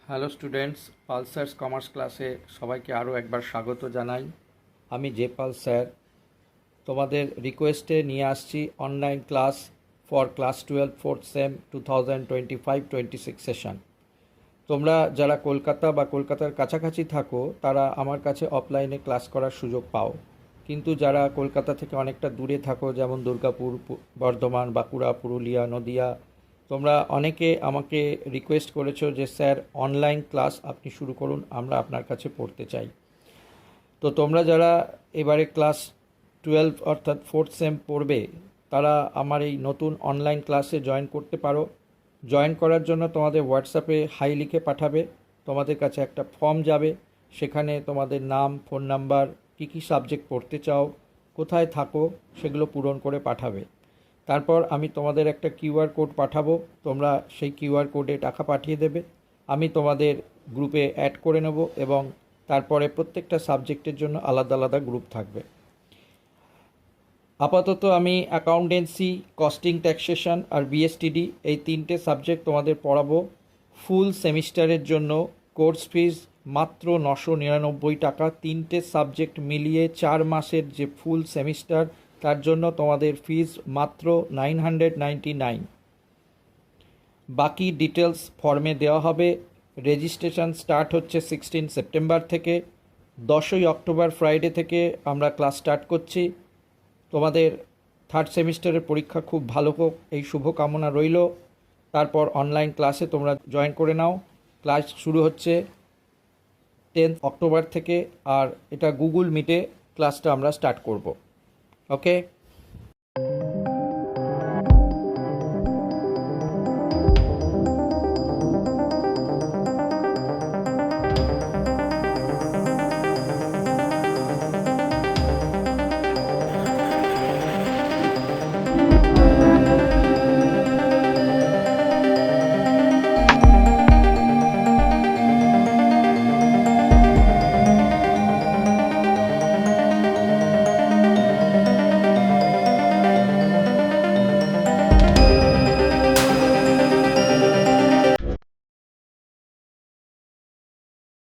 Hello students, পালসার্স commerce ক্লাসে সবাইকে আরও একবার স্বাগত জানাই। আমি জেপাল স্যার তোমাদের রিকোয়েস্টে নিয়ে আসছি online class for class 12 fourth sem 2025-26 session. তোমরা যারা কলকাতা বা কলকাতার কাছাকাছি থাকো তারা আমার কাছে অফলাইনে ক্লাস করার সুযোগ পাও, কিন্তু যারা কলকাতা থেকে অনেকটা দূরে থাকো, যেমন দুর্গাপুর, বর্ধমান, বাঁকুড়া, পুরুলিয়া, নদিয়া, তোমরা অনেকে আমাকে রিকোয়েস্ট করেছো যে স্যার অনলাইন ক্লাস আপনি শুরু করুন, আমরা আপনার কাছে পড়তে চাই। তো তোমরা যারা এবারে ক্লাস 12 অর্থাৎ ফোর্থ সেম পড়বে তারা আমার এই নতুন অনলাইন ক্লাসে জয়েন করতে পারো। জয়েন করার জন্য তোমাদের হোয়াটসঅ্যাপে হাই লিখে পাঠাবে, তোমাদের কাছে একটা ফর্ম যাবে, সেখানে তোমাদের নাম, ফোন নাম্বার, কী সাবজেক্ট পড়তে চাও, কোথায় থাকো সেগুলো পূরণ করে পাঠাবে। তারপর আমি তোমাদের একটা কিউআর কোড পাঠাবো, তোমরা সেই কিউআর কোডে টাকা পাঠিয়ে দেবে, আমি তোমাদের গ্রুপে অ্যাড করে নেব এবং তারপরে প্রত্যেকটা সাবজেক্টের জন্য আলাদা আলাদা গ্রুপ থাকবে। আপাতত আমি অ্যাকাউন্টেন্সি, কস্টিং, ট্যাক্সেশন আর বিএসটিডি এই তিনটে সাবজেক্ট তোমাদের পড়াবো। ফুল সেমিস্টারের জন্য কোর্স ফিজ মাত্র 999 টাকা। তিনটে সাবজেক্ট মিলিয়ে 4 মাসের যে ফুল সেমিস্টার তার জন্য তোমাদের ফিজ মাত্র 999। বাকি ডিটেলস ফর্মে দেওয়া হবে। রেজিস্ট্রেশন স্টার্ট হচ্ছে 16 সেপ্টেম্বর থেকে। 10ই অক্টোবর ফ্রাইডে থেকে আমরা ক্লাস স্টার্ট করছি। তোমাদের থার্ড সেমিস্টারের পরীক্ষা খুব ভালো হোক এই শুভকামনা রইল। তারপর অনলাইন ক্লাসে তোমরা জয়েন করে নাও। ক্লাস শুরু হচ্ছে 10 অক্টোবর থেকে, আর এটা গুগল মিটে ক্লাসটা আমরা স্টার্ট করব। ওকে।